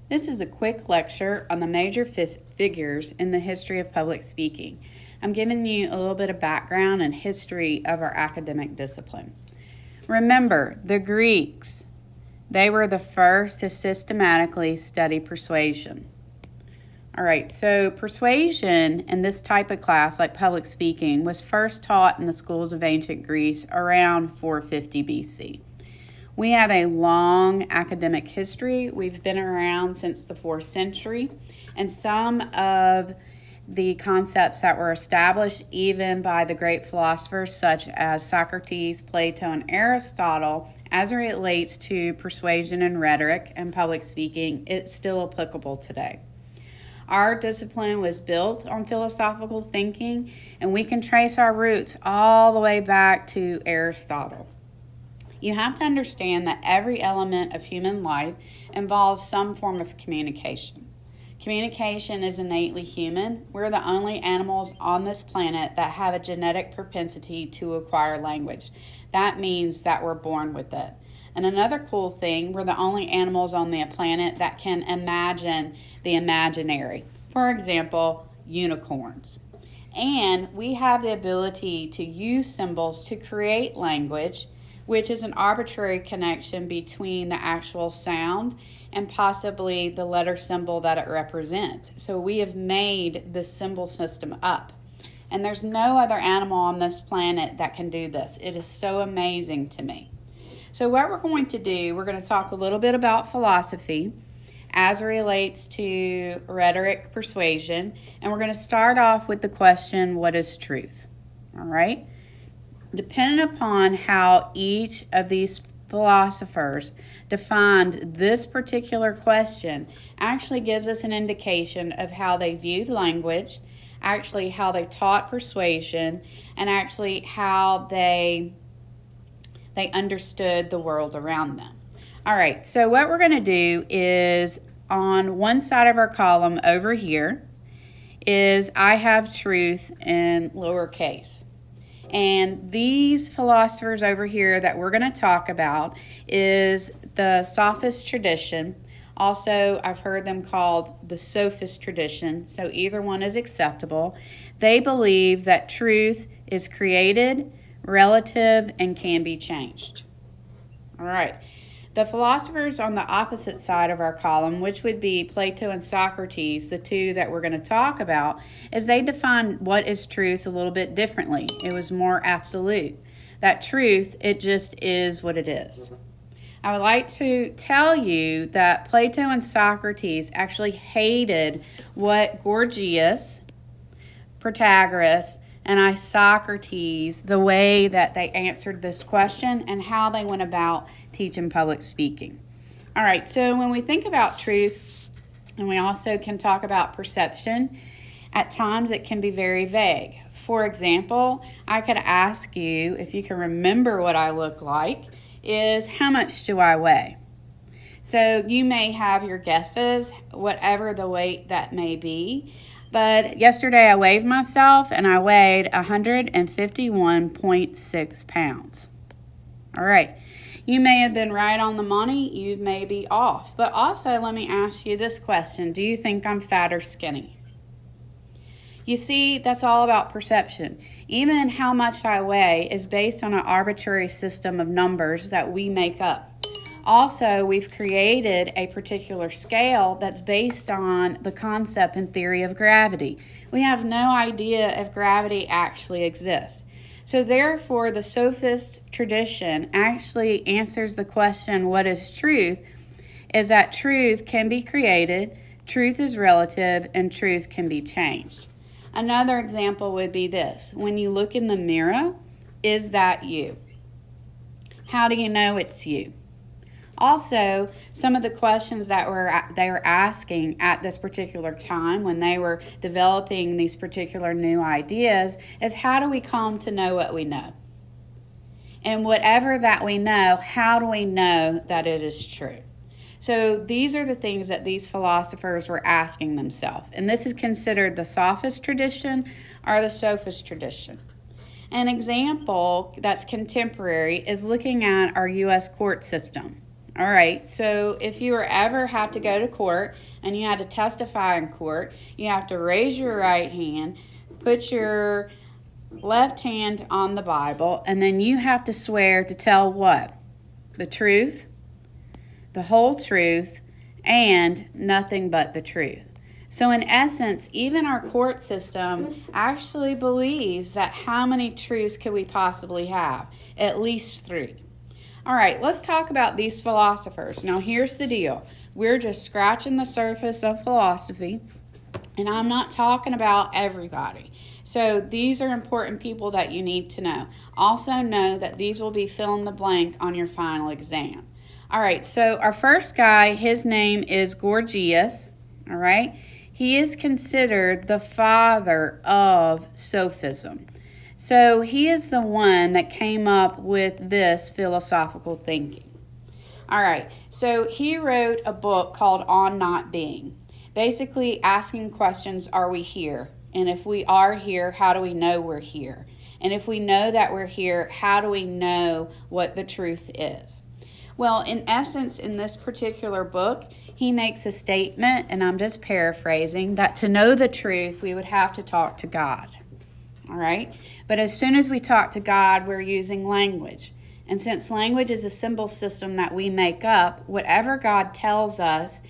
This is a quick lecture on the major figures in the history of public speaking. I'm giving you a little bit of background and history of our academic discipline. Remember, the Greeks, they were the first to systematically study persuasion. All right, so persuasion in this type of class, like public speaking, was first taught in the schools of ancient Greece around 450 BC. We have a long academic history. We've been around since the 4th century, and some of the concepts that were established even by the great philosophers such as Socrates, Plato, and Aristotle, as it relates to persuasion and rhetoric and public speaking, it's still applicable today. Our discipline was built on philosophical thinking, and we can trace our roots all the way back to Aristotle. You have to understand that every element of human life involves some form of communication. Communication is innately human. We're the only animals on this planet that have a genetic propensity to acquire language. That means that we're born with it. And another cool thing, we're the only animals on the planet that can imagine the imaginary. For example, unicorns. And we have the ability to use symbols to create language, which is an arbitrary connection between the actual sound and possibly the letter symbol that it represents. So we have made this symbol system up. And there's no other animal on this planet that can do this. It is so amazing to me. So what we're going to do, we're going to talk a little bit about philosophy as it relates to rhetoric, persuasion, and we're going to start off with the question, what is truth? All right? Depending upon how each of these philosophers defined this particular question actually gives us an indication of how they viewed language, actually how they taught persuasion, and actually how they understood the world around them. All right, so what we're going to do is on one side of our column over here is I have truth in lowercase. And these philosophers over here that we're going to talk about is the sophist tradition. Also, I've heard them called the sophist tradition, so either one is acceptable. They believe that truth is created, relative, and can be changed. All right. The philosophers on the opposite side of our column, which would be Plato and Socrates, the two that we're going to talk about, is they define what is truth a little bit differently. It was more absolute. That truth, it just is what it is. I would like to tell you that Plato and Socrates actually hated what Gorgias, Protagoras, and Isocrates, the way that they answered this question and how they went about teaching public speaking. All right, so when we think about truth, and we also can talk about perception, at times it can be very vague. For example, I could ask you, if you can remember what I look like, is how much do I weigh? So you may have your guesses, whatever the weight that may be. But yesterday I weighed myself and I weighed 151.6 pounds. All right. You may have been right on the money. You may be off. But also let me ask you this question. Do you think I'm fat or skinny? You see, that's all about perception. Even how much I weigh is based on an arbitrary system of numbers that we make up. Also, we've created a particular scale that's based on the concept and theory of gravity. We have no idea if gravity actually exists. So therefore, the sophist tradition actually answers the question, what is truth? Is that truth can be created, truth is relative, and truth can be changed. Another example would be this. When you look in the mirror, is that you? How do you know it's you? Also, some of the questions that they were asking at this particular time when they were developing these particular new ideas is, how do we come to know what we know? And whatever that we know, how do we know that it is true? So these are the things that these philosophers were asking themselves. And this is considered the sophist tradition or the sophist tradition. An example that's contemporary is looking at our U.S. court system. All right, so if you were ever had to go to court and you had to testify in court, you have to raise your right hand, put your left hand on the Bible, and then you have to swear to tell what? The truth, the whole truth, and nothing but the truth. So in essence, even our court system actually believes that how many truths could we possibly have? At least 3. All right, let's talk about these philosophers. Now, here's the deal. We're just scratching the surface of philosophy, and I'm not talking about everybody. So these are important people that you need to know. Also know that these will be fill in the blank on your final exam. All right, so our first guy, his name is Gorgias. All right, he is considered the father of sophism. So he is the one that came up with this philosophical thinking. All right, so he wrote a book called On Not Being, basically asking questions, are we here? And if we are here, how do we know we're here? And if we know that we're here, how do we know what the truth is? Well, in essence, in this particular book, he makes a statement, and I'm just paraphrasing, that to know the truth, we would have to talk to God. All right? But as soon as we talk to God, we're using language. And since language is a symbol system that we make up, whatever God tells us,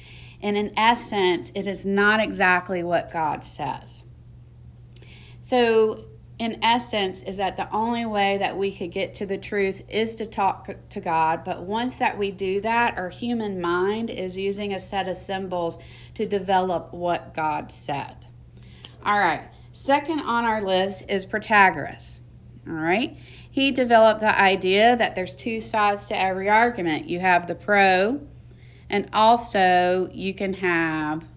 and in essence, it is not exactly what God says. So, in essence, is that the only way that we could get to the truth is to talk to God. But once that we do that, our human mind is using a set of symbols to develop what God said. All right. Second on our list is Protagoras. All right. He developed the idea that there's 2 sides to every argument. You have the pro, and also you can have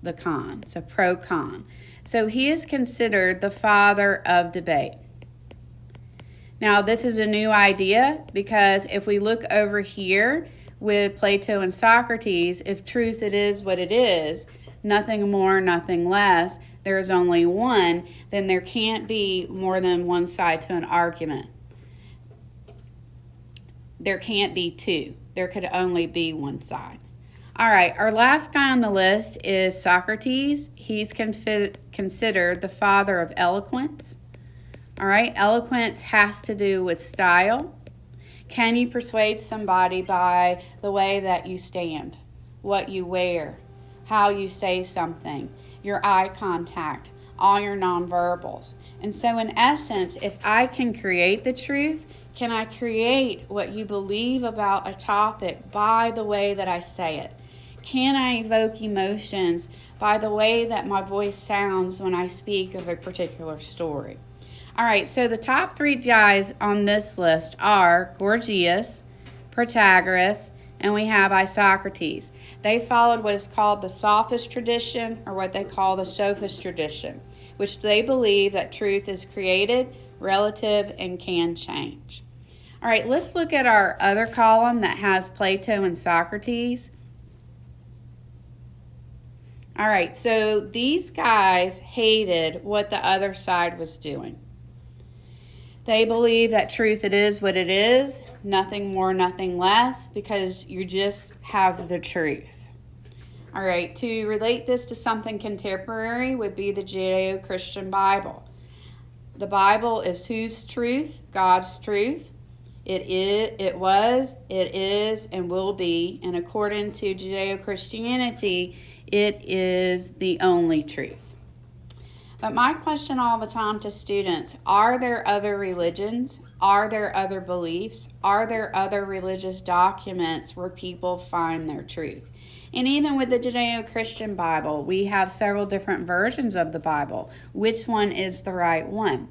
the con. So pro-con. So he is considered the father of debate. Now, this is a new idea because if we look over here with Plato and Socrates, if truth it is what it is, nothing more, nothing less, there is only one, then there can't be more than one side to an argument. There can't be 2. There could only be one side. All right, our last guy on the list is Socrates. He's considered the father of eloquence. All right, eloquence has to do with style. Can you persuade somebody by the way that you stand, what you wear, how you say something, your eye contact, all your nonverbals? And so in essence, if I can create the truth, can I create what you believe about a topic by the way that I say it? Can I evoke emotions by the way that my voice sounds when I speak of a particular story? All right, so the top 3 guys on this list are Gorgias, Protagoras, and we have Isocrates. They followed what is called the sophist tradition, or what they call the sophist tradition, which they believe that truth is created, relative, and can change. All right, let's look at our other column that has Plato and Socrates. All right, so these guys hated what the other side was doing. They believe that truth it is what it is, nothing more, nothing less, because you just have the truth. All right, to relate this to something contemporary would be the Judeo-Christian Bible. The Bible is whose truth? God's truth. It was, it is, and will be. And according to Judeo-Christianity, it is the only truth. But my question all the time to students, are there other religions? Are there other beliefs? Are there other religious documents where people find their truth? And even with the Judeo-Christian Bible, we have several different versions of the Bible. Which one is the right one?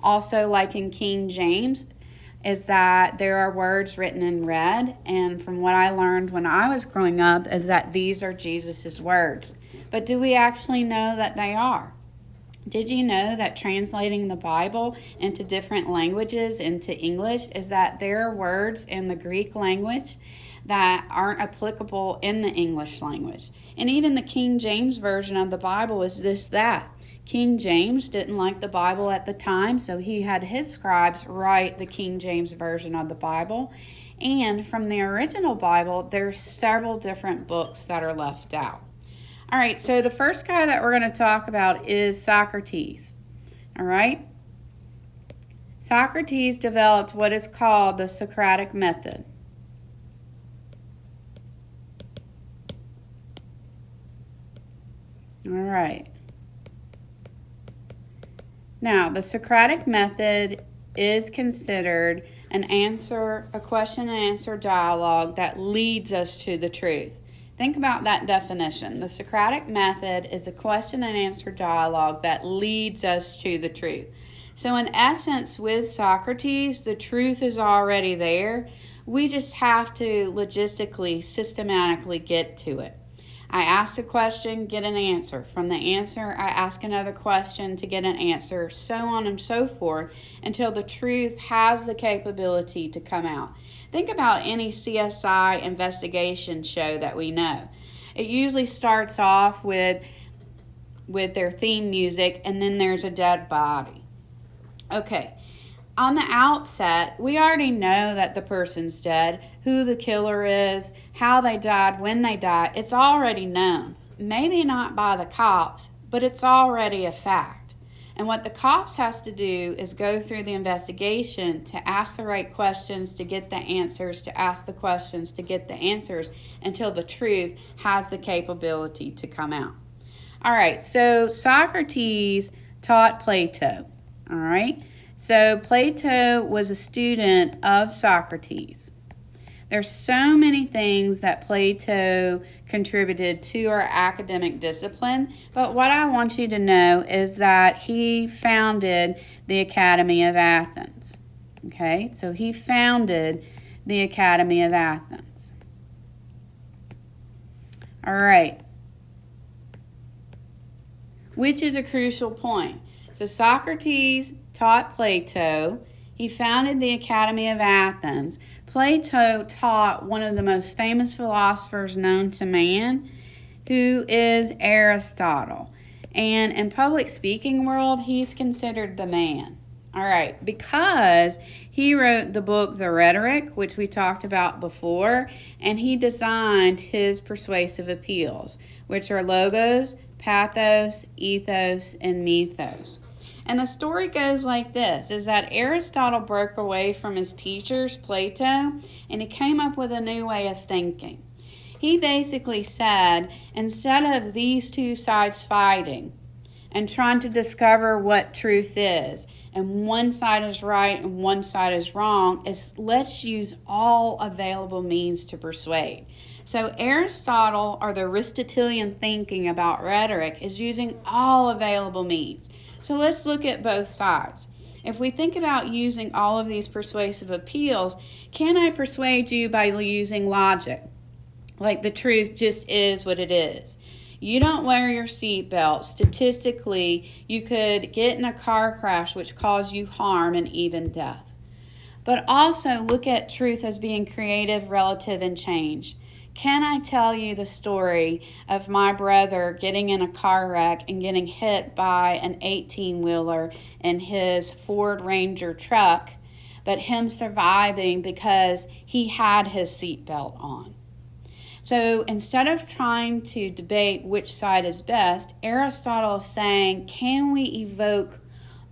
Also, like in King James, is that there are words written in red, and from what I learned when I was growing up is that these are Jesus's words. But do we actually know that they are? Did you know that translating the Bible into different languages, into English, is that there are words in the Greek language that aren't applicable in the English language? And even the King James Version of the Bible is that. King James didn't like the Bible at the time, so he had his scribes write the King James Version of the Bible. And from the original Bible, there's several different books that are left out. All right, so the first guy that we're going to talk about is Socrates. All right? Socrates developed what is called the Socratic method. All right. Now, the Socratic method is considered a question and answer dialogue that leads us to the truth. Think about that definition. The Socratic method is a question and answer dialogue that leads us to the truth. So in essence, with Socrates, the truth is already there. We just have to logistically, systematically get to it. I ask a question, get an answer. From the answer, I ask another question to get an answer, so on and so forth, until the truth has the capability to come out. Think about any CSI investigation show that we know. It usually starts off with their theme music, and then there's a dead body. Okay. On the outset, we already know that the person's dead, who the killer is, how they died, when they died. It's already known. Maybe not by the cops, but it's already a fact. And what the cops has to do is go through the investigation to ask the right questions, to get the answers, to ask the questions, to get the answers, until the truth has the capability to come out. All right, so Socrates taught Plato. All right. So Plato was a student of Socrates. There's so many things that Plato contributed to our academic discipline, but what I want you to know is that he founded the Academy of Athens. Okay, so he founded the Academy of Athens. All right, which is a crucial point. So Socrates taught Plato. He founded the Academy of Athens. Plato taught one of the most famous philosophers known to man, who is Aristotle. And in public speaking world, he's considered the man. All right, because he wrote the book, The Rhetoric, which we talked about before, and he designed his persuasive appeals, which are logos, pathos, ethos, and mythos. And the story goes like this, is that Aristotle broke away from his teachers, Plato, and he came up with a new way of thinking. He basically said, instead of these two sides fighting and trying to discover what truth is, and one side is right and one side is wrong, let's use all available means to persuade. So Aristotle, or the Aristotelian thinking about rhetoric, is using all available means. So let's look at both sides. If we think about using all of these persuasive appeals, can I persuade you by using logic? Like the truth just is what it is. You don't wear your seatbelt. Statistically, you could get in a car crash which cause you harm and even death. But also look at truth as being creative, relative, and change. Can I tell you the story of my brother getting in a car wreck and getting hit by an 18-wheeler in his Ford Ranger truck, but him surviving because he had his seatbelt on? So instead of trying to debate which side is best, Aristotle is saying, can we evoke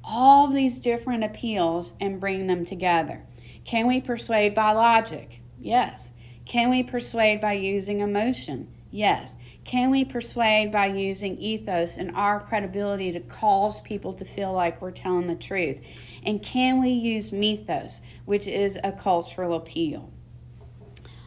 all these different appeals and bring them together? Can we persuade by logic? Yes. Can we persuade by using emotion? Yes. Can we persuade by using ethos and our credibility to cause people to feel like we're telling the truth? And can we use mythos, which is a cultural appeal?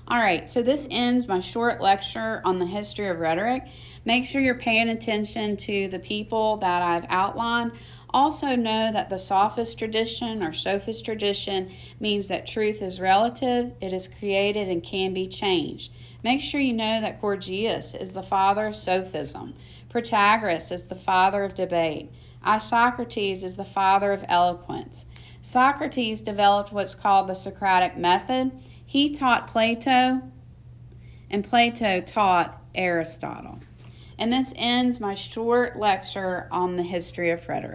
All right, so this ends my short lecture on the history of rhetoric. Make sure you're paying attention to the people that I've outlined. Also know that the sophist tradition or sophist tradition means that truth is relative, it is created, and can be changed. Make sure you know that Gorgias is the father of sophism. Protagoras is the father of debate. Isocrates is the father of eloquence. Socrates developed what's called the Socratic method. He taught Plato, and Plato taught Aristotle. And this ends my short lecture on the history of rhetoric.